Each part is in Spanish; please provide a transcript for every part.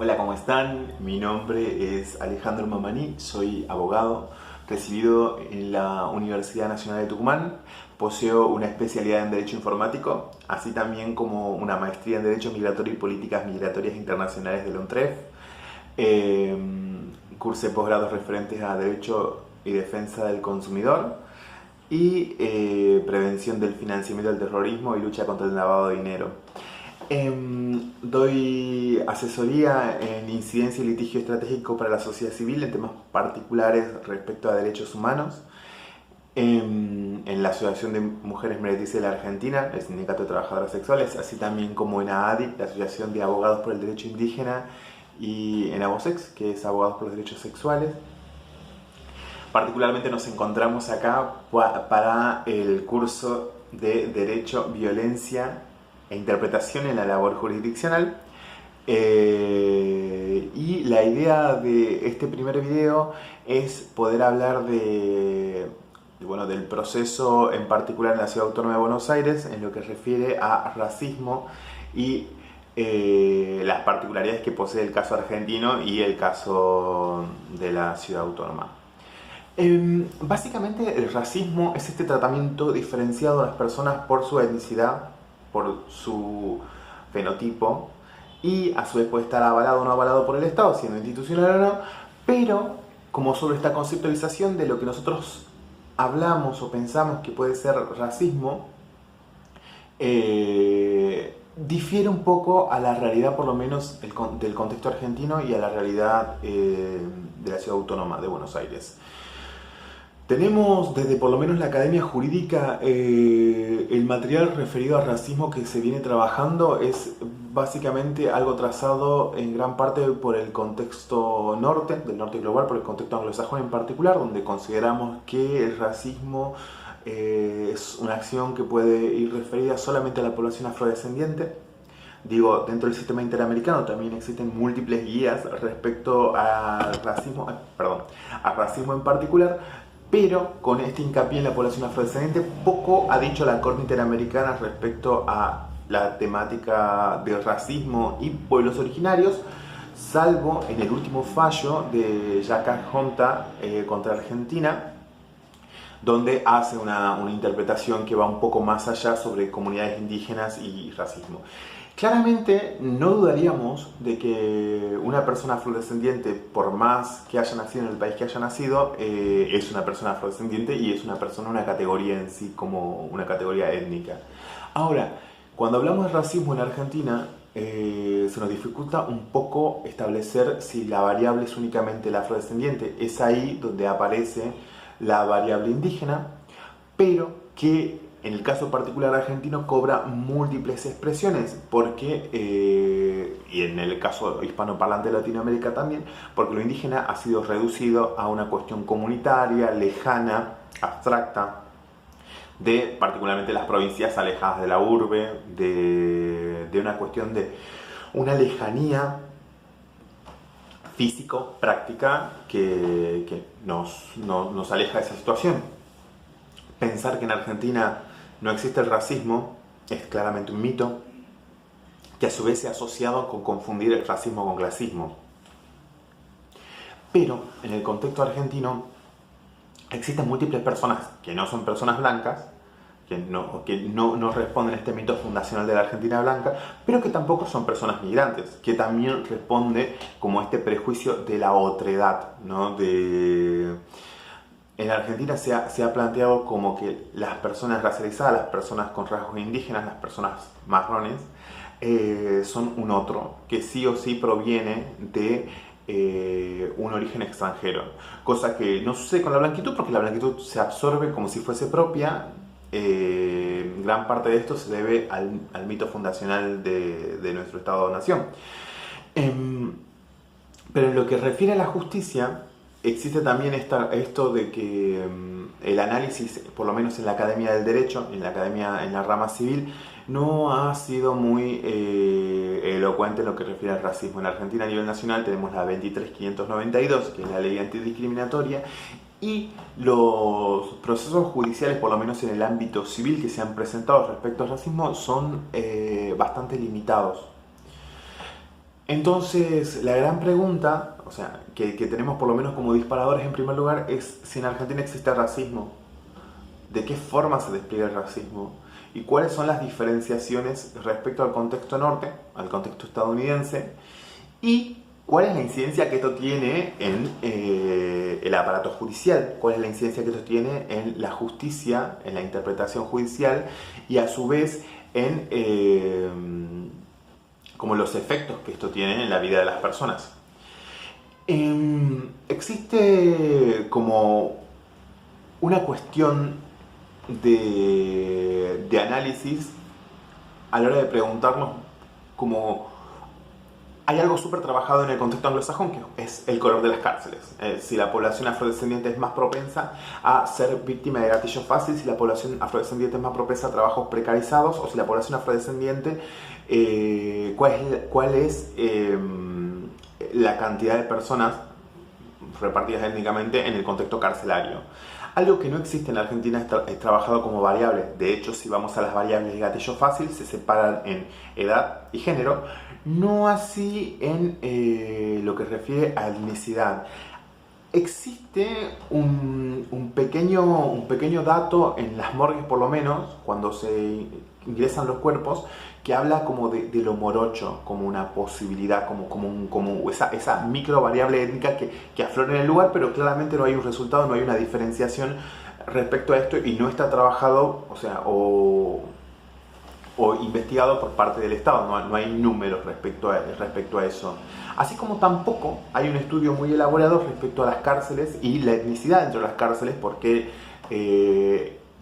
Hola, ¿cómo están? Mi nombre es Alejandro Mamani, soy abogado, recibido en la Universidad Nacional de Tucumán. Poseo una especialidad en Derecho Informático, así también como una maestría en Derecho Migratorio y Políticas Migratorias Internacionales de la UNTREF. Eh, Cursé posgrados referentes a Derecho y Defensa del Consumidor y Prevención del Financiamiento del Terrorismo y Lucha contra el Lavado de Dinero. Doy asesoría en incidencia y litigio estratégico para la sociedad civil en temas particulares respecto a derechos humanos en la Asociación de Mujeres Meretrices de la Argentina, el Sindicato de Trabajadoras Sexuales, así también como en AADI, la Asociación de Abogados por el Derecho Indígena, y en ABOSEX, que es Abogados por los Derechos Sexuales. Particularmente nos encontramos acá para el curso de Derecho, Violencia e Interpretación en la Labor Jurisdiccional. Y la idea de este primer video es poder hablar del proceso en particular en la Ciudad Autónoma de Buenos Aires en lo que refiere a racismo y las particularidades que posee el caso argentino y el caso de la Ciudad Autónoma. Básicamente el racismo es este tratamiento diferenciado a las personas por su etnicidad, por su fenotipo, y a su vez puede estar avalado o no avalado por el Estado, siendo institucional o no, pero como sobre esta conceptualización de lo que nosotros hablamos o pensamos que puede ser racismo, difiere un poco a la realidad, por lo menos del contexto argentino, y a la realidad de la Ciudad Autónoma de Buenos Aires. Tenemos desde por lo menos la Academia Jurídica el material referido al racismo que se viene trabajando es básicamente algo trazado en gran parte por el contexto del norte global, por el contexto anglosajón en particular, donde consideramos que el racismo es una acción que puede ir referida solamente a la población afrodescendiente. Digo, dentro del sistema interamericano también existen múltiples guías respecto al racismo, al racismo en particular, pero con este hincapié en la población afrodescendiente, poco ha dicho la Corte Interamericana respecto a la temática del racismo y pueblos originarios, salvo en el último fallo de Jacques Honta contra Argentina, donde hace una interpretación que va un poco más allá sobre comunidades indígenas y racismo. Claramente no dudaríamos de que una persona afrodescendiente, por más que haya nacido en el país que haya nacido, es una persona afrodescendiente y es una categoría en sí, como una categoría étnica. Ahora, cuando hablamos de racismo en Argentina, se nos dificulta un poco establecer si la variable es únicamente la afrodescendiente. Es ahí donde aparece la variable indígena, pero que en el caso particular argentino cobra múltiples expresiones, porque, y en el caso hispanoparlante de Latinoamérica también, porque lo indígena ha sido reducido a una cuestión comunitaria, lejana, abstracta, de particularmente las provincias alejadas de la urbe, de una cuestión de una lejanía físico-práctica que nos aleja de esa situación. Pensar que en Argentina no existe el racismo es claramente un mito, que a su vez se ha asociado con confundir el racismo con clasismo. Pero en el contexto argentino existen múltiples personas que no son personas blancas, que no responden a este mito fundacional de la Argentina blanca, pero que tampoco son personas migrantes, que también responde como este prejuicio de la otredad, ¿no? En Argentina se ha planteado como que las personas racializadas, las personas con rasgos indígenas, las personas marrones, son un otro, que sí o sí proviene de un origen extranjero. Cosa que no sucede con la blanquitud, porque la blanquitud se absorbe como si fuese propia. Gran parte de esto se debe al mito fundacional de nuestro Estado-nación. Pero en lo que refiere a la justicia, existe también esto de que el análisis, por lo menos en la Academia del Derecho, en la rama civil, no ha sido muy elocuente en lo que refiere al racismo. En Argentina a nivel nacional tenemos la 23.592, que es la ley antidiscriminatoria, y los procesos judiciales, por lo menos en el ámbito civil, que se han presentado respecto al racismo son bastante limitados. Entonces, la gran pregunta, o sea, que tenemos por lo menos como disparadores en primer lugar, es si en Argentina existe racismo, de qué forma se despliega el racismo y cuáles son las diferenciaciones respecto al contexto norte, al contexto estadounidense, y cuál es la incidencia que esto tiene en el aparato judicial, cuál es la incidencia que esto tiene en la justicia, en la interpretación judicial y a su vez en como los efectos que esto tiene en la vida de las personas. Existe como una cuestión de análisis a la hora de preguntarnos como hay algo súper trabajado en el contexto anglosajón que es el color de las cárceles. Si la población afrodescendiente es más propensa a ser víctima de gatillo fácil, si la población afrodescendiente es más propensa a trabajos precarizados, o si la población afrodescendiente, cuál es la cantidad de personas repartidas étnicamente en el contexto carcelario. Algo que no existe en la Argentina es trabajado como variable. De hecho, si vamos a las variables de gatillo fácil, se separan en edad y género, no así en lo que refiere a etnicidad. Existe un pequeño dato en las morgues, por lo menos, cuando se ingresan los cuerpos, que habla como de lo morocho, como una posibilidad, como esa micro variable étnica que aflora en el lugar, pero claramente no hay un resultado, no hay una diferenciación respecto a esto y no está trabajado, o investigado por parte del Estado, no hay números respecto a eso. Así como tampoco hay un estudio muy elaborado respecto a las cárceles y la etnicidad dentro de las cárceles, porque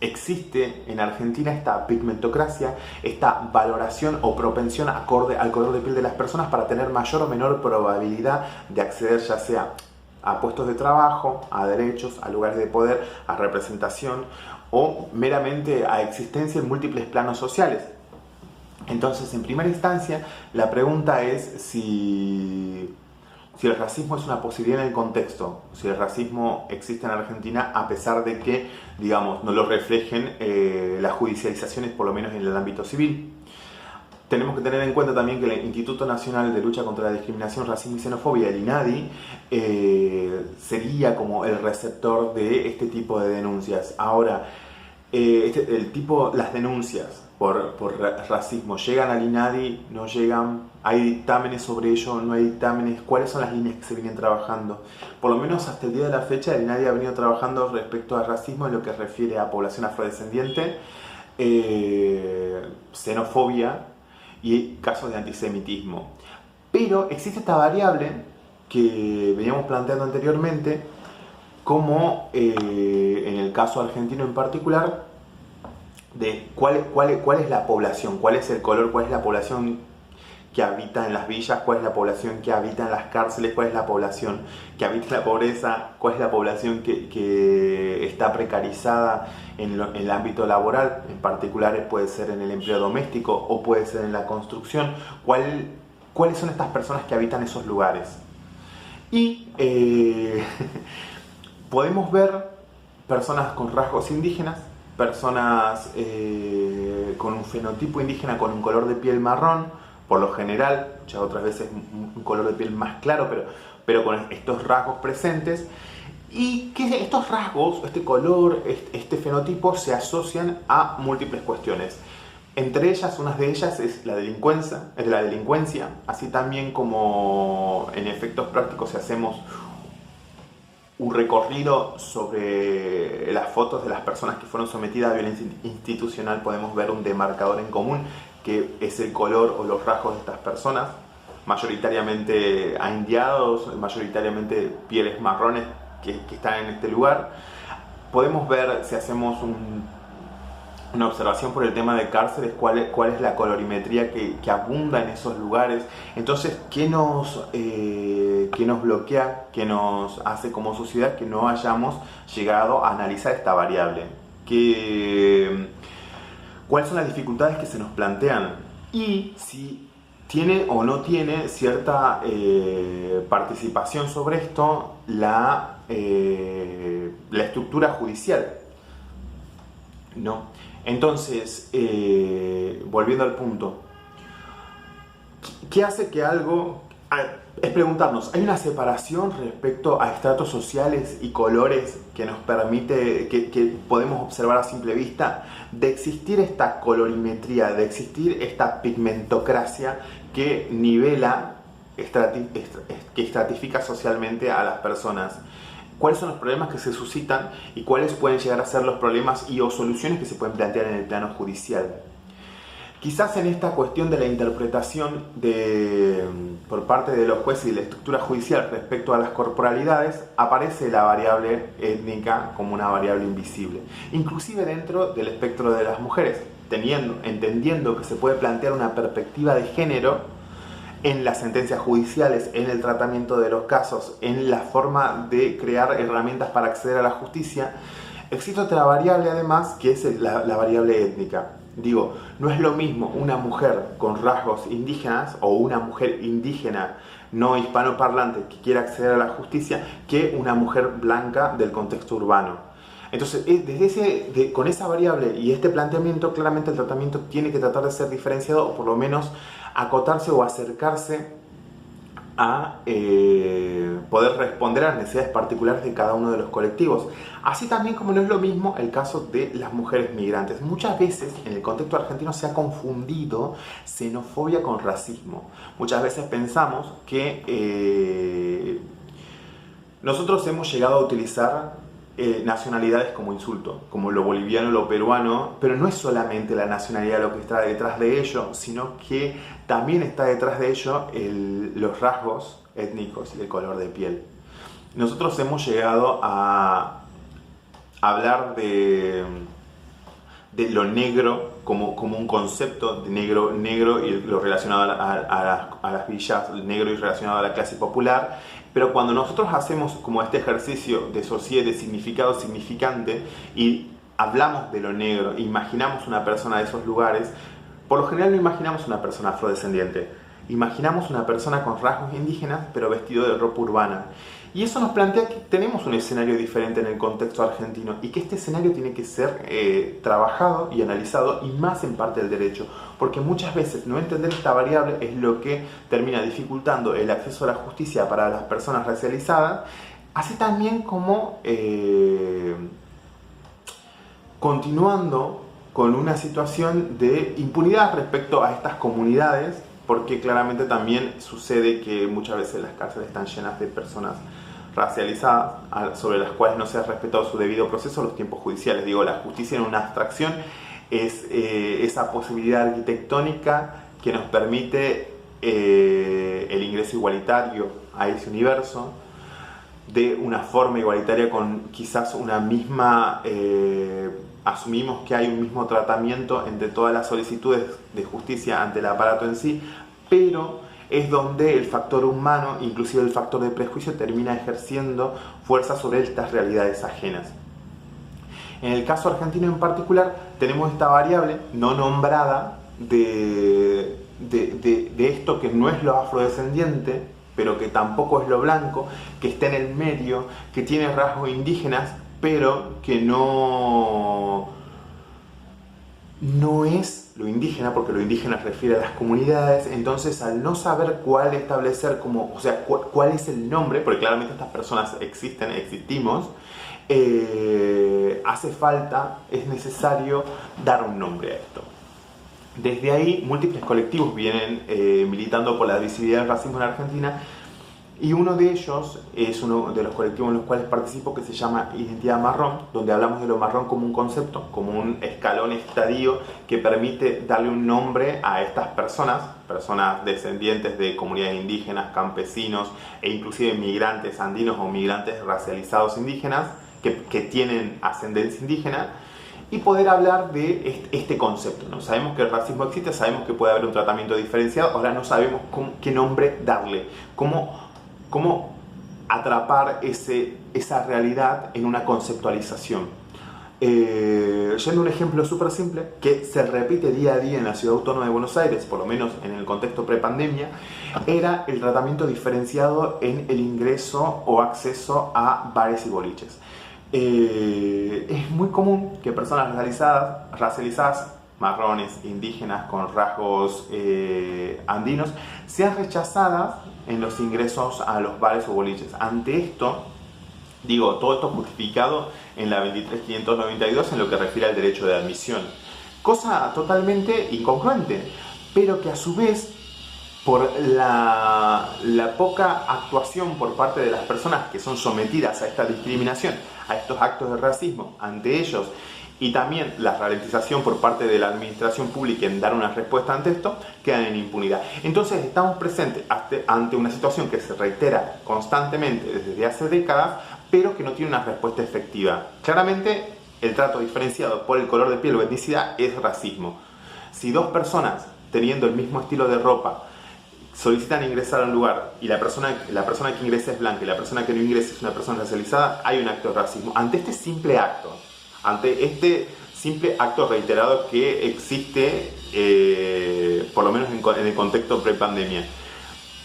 existe en Argentina esta pigmentocracia, esta valoración o propensión acorde al color de piel de las personas para tener mayor o menor probabilidad de acceder ya sea a puestos de trabajo, a derechos, a lugares de poder, a representación o meramente a existencia en múltiples planos sociales. Entonces, en primera instancia, la pregunta es si el racismo es una posibilidad en el contexto, si el racismo existe en Argentina a pesar de que, digamos, no lo reflejen las judicializaciones, por lo menos en el ámbito civil. Tenemos que tener en cuenta también que el Instituto Nacional de Lucha contra la Discriminación, Racismo y Xenofobia, el INADI, sería como el receptor de este tipo de denuncias. Ahora, las denuncias por racismo, ¿llegan al INADI? ¿No llegan? ¿Hay dictámenes sobre ello? ¿No hay dictámenes? ¿Cuáles son las líneas que se vienen trabajando? Por lo menos hasta el día de la fecha, el INADI ha venido trabajando respecto al racismo en lo que refiere a población afrodescendiente, xenofobia y casos de antisemitismo. Pero existe esta variable que veníamos planteando anteriormente, como en el caso argentino en particular, de cuál es la población, cuál es el color, cuál es la población que habita en las villas, cuál es la población que habita en las cárceles, cuál es la población que habita en la pobreza, cuál es la población que está precarizada en el ámbito laboral, en particular puede ser en el empleo doméstico o puede ser en la construcción, cuáles son estas personas que habitan esos lugares. Y podemos ver personas con rasgos indígenas, personas con un fenotipo indígena, con un color de piel marrón, por lo general, muchas otras veces un color de piel más claro, pero con estos rasgos presentes, y que estos rasgos, este color, este fenotipo se asocian a múltiples cuestiones. Entre ellas, una de ellas es la delincuencia, así también como en efectos prácticos si hacemos un recorrido sobre las fotos de las personas que fueron sometidas a violencia institucional, podemos ver un demarcador en común, que es el color o los rasgos de estas personas, mayoritariamente indiados, mayoritariamente pieles marrones que están en este lugar. Podemos ver, si hacemos una observación por el tema de cárceles, cuál es la colorimetría que abunda en esos lugares. Entonces, ¿qué nos bloquea, qué nos hace como sociedad que no hayamos llegado a analizar esta variable? ¿Cuáles son las dificultades que se nos plantean? Y si tiene o no tiene cierta participación sobre esto la estructura judicial, ¿no? Entonces, volviendo al punto, ¿qué hace que algo es preguntarnos, ¿hay una separación respecto a estratos sociales y colores que nos permite, que podemos observar a simple vista? De existir esta colorimetría, de existir esta pigmentocracia que nivela, que estratifica socialmente a las personas. ¿Cuáles son los problemas que se suscitan y cuáles pueden llegar a ser los problemas y o soluciones que se pueden plantear en el plano judicial? Quizás en esta cuestión de la interpretación por parte de los jueces y la estructura judicial respecto a las corporalidades, aparece la variable étnica como una variable invisible, inclusive dentro del espectro de las mujeres, entendiendo que se puede plantear una perspectiva de género en las sentencias judiciales, en el tratamiento de los casos, en la forma de crear herramientas para acceder a la justicia. Existe otra variable además, que es la variable étnica. Digo, no es lo mismo una mujer con rasgos indígenas o una mujer indígena no hispanoparlante que quiera acceder a la justicia que una mujer blanca del contexto urbano. Entonces, con esa variable y este planteamiento, claramente el tratamiento tiene que tratar de ser diferenciado o por lo menos acotarse o acercarse a poder responder a las necesidades particulares de cada uno de los colectivos. Así también como no es lo mismo el caso de las mujeres migrantes. Muchas veces en el contexto argentino se ha confundido xenofobia con racismo. Muchas veces pensamos que nosotros hemos llegado a utilizar nacionalidades como insulto, como lo boliviano, lo peruano, pero no es solamente la nacionalidad lo que está detrás de ello, sino que también está detrás de ello los rasgos étnicos y el color de piel. Nosotros hemos llegado a hablar de lo negro como un concepto de negro y lo relacionado a las villas, negro y relacionado a la clase popular. Pero cuando nosotros hacemos como este ejercicio de sociedad, de significado significante y hablamos de lo negro, imaginamos una persona de esos lugares, por lo general no imaginamos una persona afrodescendiente, imaginamos una persona con rasgos indígenas pero vestido de ropa urbana. Y eso nos plantea que tenemos un escenario diferente en el contexto argentino y que este escenario tiene que ser trabajado y analizado, y más en parte del derecho, porque muchas veces no entender esta variable es lo que termina dificultando el acceso a la justicia para las personas racializadas, así también como continuando con una situación de impunidad respecto a estas comunidades, porque claramente también sucede que muchas veces las cárceles están llenas de personas racializadas sobre las cuales no se ha respetado su debido proceso los tiempos judiciales. Digo, la justicia en una abstracción es esa posibilidad arquitectónica que nos permite el ingreso igualitario a ese universo de una forma igualitaria con quizás una misma... asumimos que hay un mismo tratamiento entre todas las solicitudes de justicia ante el aparato en sí, pero es donde el factor humano, inclusive el factor de prejuicio, termina ejerciendo fuerza sobre estas realidades ajenas. En el caso argentino en particular, tenemos esta variable no nombrada de esto que no es lo afrodescendiente, pero que tampoco es lo blanco, que está en el medio, que tiene rasgos indígenas, pero que no es lo indígena, porque lo indígena refiere a las comunidades. Entonces, al no saber cuál establecer como, o sea, cuál es el nombre, porque claramente estas personas existimos, hace falta, es necesario dar un nombre a esto. Desde ahí, múltiples colectivos vienen militando por la visibilidad del racismo en Argentina, y uno de ellos es uno de los colectivos en los cuales participo, que se llama Identidad Marrón, donde hablamos de lo marrón como un concepto, como un escalón estadio que permite darle un nombre a estas personas descendientes de comunidades indígenas, campesinos e inclusive migrantes andinos o migrantes racializados indígenas que tienen ascendencia indígena, y poder hablar de este concepto, ¿no? Sabemos que el racismo existe, sabemos que puede haber un tratamiento diferenciado, ahora no sabemos qué nombre darle, cómo atrapar esa realidad en una conceptualización. Yendo a un ejemplo súper simple, que se repite día a día en la Ciudad Autónoma de Buenos Aires, por lo menos en el contexto prepandemia, era el tratamiento diferenciado en el ingreso o acceso a bares y boliches. Es muy común que personas racializadas, marrones, indígenas con rasgos andinos, sean rechazadas en los ingresos a los bares o boliches. Ante esto, digo, todo esto justificado en la 23.592 en lo que refiere al derecho de admisión. Cosa totalmente incongruente, pero que a su vez, por la poca actuación por parte de las personas que son sometidas a esta discriminación, a estos actos de racismo ante ellos, y también la ralentización por parte de la administración pública en dar una respuesta ante esto, quedan en impunidad. Entonces estamos presentes ante una situación que se reitera constantemente desde hace décadas, pero que no tiene una respuesta efectiva. Claramente, el trato diferenciado por el color de piel o etnicidad es racismo. Si dos personas teniendo el mismo estilo de ropa solicitan ingresar a un lugar y la persona que ingresa es blanca y la persona que no ingresa es una persona racializada, hay un acto de racismo. Ante este simple acto reiterado que existe, por lo menos en el contexto pre-pandemia,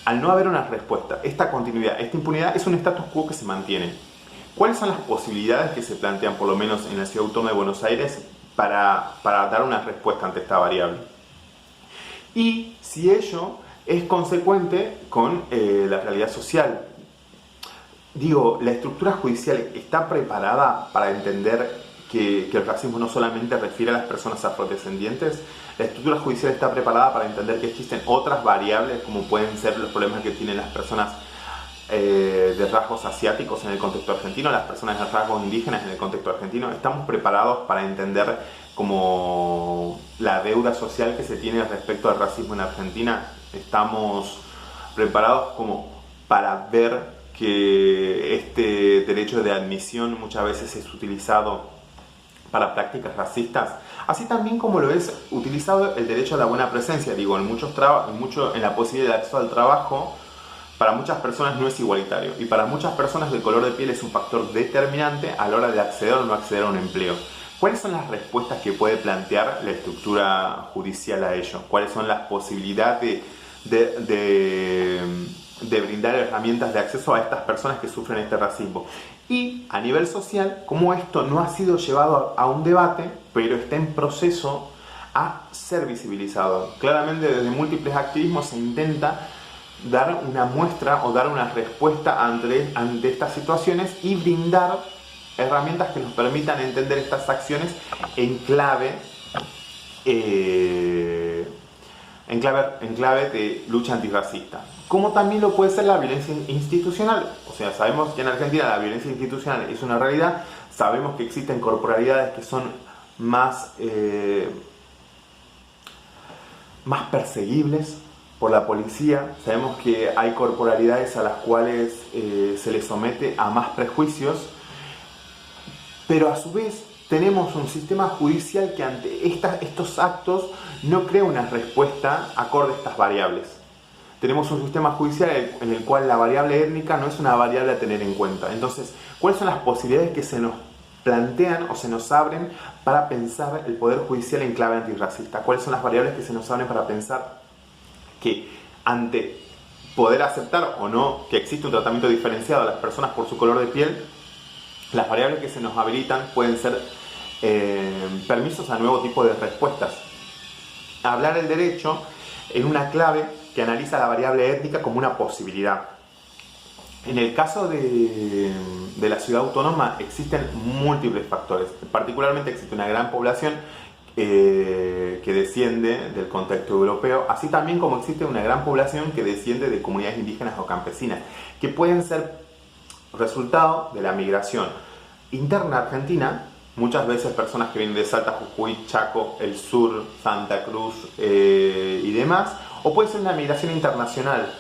al no haber una respuesta, esta continuidad, esta impunidad es un status quo que se mantiene. ¿Cuáles son las posibilidades que se plantean, por lo menos en la Ciudad Autónoma de Buenos Aires, para dar una respuesta ante esta variable? Y si ello es consecuente con la realidad social. Digo, ¿la estructura judicial está preparada para entender que el racismo no solamente refiere a las personas afrodescendientes? ¿La estructura judicial está preparada para entender que existen otras variables, como pueden ser los problemas que tienen las personas de rasgos asiáticos en el contexto argentino, las personas de rasgos indígenas en el contexto argentino? ¿Estamos preparados para entender como la deuda social que se tiene respecto al racismo en Argentina? ¿Estamos preparados como para ver que este derecho de admisión muchas veces es utilizado para prácticas racistas? Así también como lo es utilizado el derecho a la buena presencia. Digo, en la posibilidad de acceso al trabajo, para muchas personas no es igualitario, y para muchas personas el color de piel es un factor determinante a la hora de acceder o no acceder a un empleo. ¿Cuáles son las respuestas que puede plantear la estructura judicial a ello? ¿Cuáles son las posibilidades de brindar herramientas de acceso a estas personas que sufren este racismo? Y a nivel social, cómo esto no ha sido llevado a un debate, pero está en proceso a ser visibilizado. Claramente desde múltiples activismos se intenta dar una muestra o dar una respuesta ante estas situaciones y brindar herramientas que nos permitan entender estas acciones en clave de lucha antirracista. Como también lo puede ser la violencia institucional. O sea, sabemos que en Argentina la violencia institucional es una realidad, sabemos que existen corporalidades que son más perseguibles por la policía, sabemos que hay corporalidades a las cuales se les somete a más prejuicios, pero a su vez tenemos un sistema judicial que ante estos actos no crea una respuesta acorde a estas variables. Tenemos un sistema judicial en el cual la variable étnica no es una variable a tener en cuenta. Entonces, ¿cuáles son las posibilidades que se nos plantean o se nos abren para pensar el Poder Judicial en clave antirracista? ¿Cuáles son las variables que se nos abren para pensar que ante poder aceptar o no que existe un tratamiento diferenciado a las personas por su color de piel, las variables que se nos habilitan pueden ser permisos a nuevo tipo de respuestas? Hablar el derecho en una clave que analiza la variable étnica como una posibilidad. En el caso de la Ciudad Autónoma existen múltiples factores. Particularmente existe una gran población que desciende del contexto europeo, así también como existe una gran población que desciende de comunidades indígenas o campesinas, que pueden ser resultado de la migración interna argentina, muchas veces personas que vienen de Salta, Jujuy, Chaco, el sur, Santa Cruz y demás, o puede ser una migración internacional,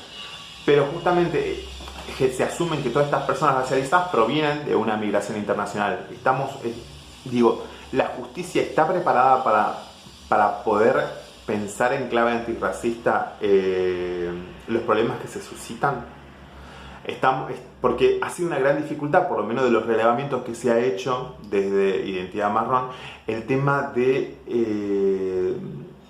pero justamente se asumen que todas estas personas racializadas provienen de una migración internacional. La justicia está preparada para poder pensar en clave antirracista los problemas que se suscitan. Porque ha sido una gran dificultad, por lo menos de los relevamientos que se ha hecho desde Identidad Marrón, el tema de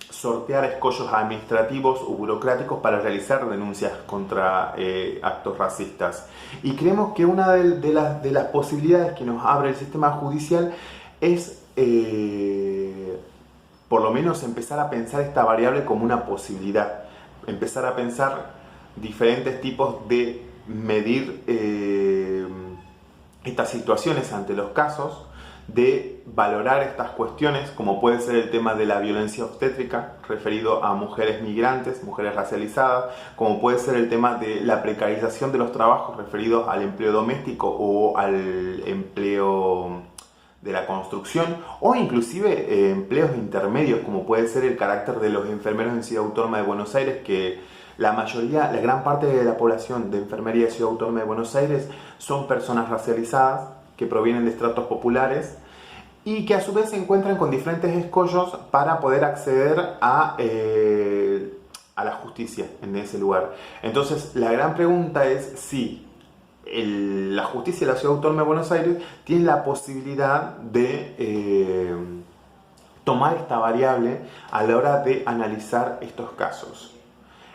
sortear escollos administrativos o burocráticos para realizar denuncias contra actos racistas. Y creemos que una de las posibilidades que nos abre el sistema judicial es por lo menos empezar a pensar esta variable como una posibilidad, empezar a pensar diferentes tipos de medir estas situaciones ante los casos, de valorar estas cuestiones, como puede ser el tema de la violencia obstétrica referido a mujeres migrantes, mujeres racializadas, como puede ser el tema de la precarización de los trabajos referidos al empleo doméstico o al empleo de la construcción, o inclusive empleos intermedios, como puede ser el carácter de los enfermeros en Ciudad Autónoma de Buenos Aires, que la mayoría, la gran parte de la población de enfermería de Ciudad Autónoma de Buenos Aires son personas racializadas que provienen de estratos populares y que a su vez se encuentran con diferentes escollos para poder acceder a la justicia en ese lugar. Entonces, la gran pregunta es si la justicia de la Ciudad Autónoma de Buenos Aires tiene la posibilidad de tomar esta variable a la hora de analizar estos casos.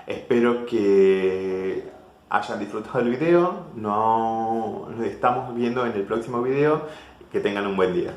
Espero que hayan disfrutado del video. Nos estamos viendo en el próximo video. Que tengan un buen día.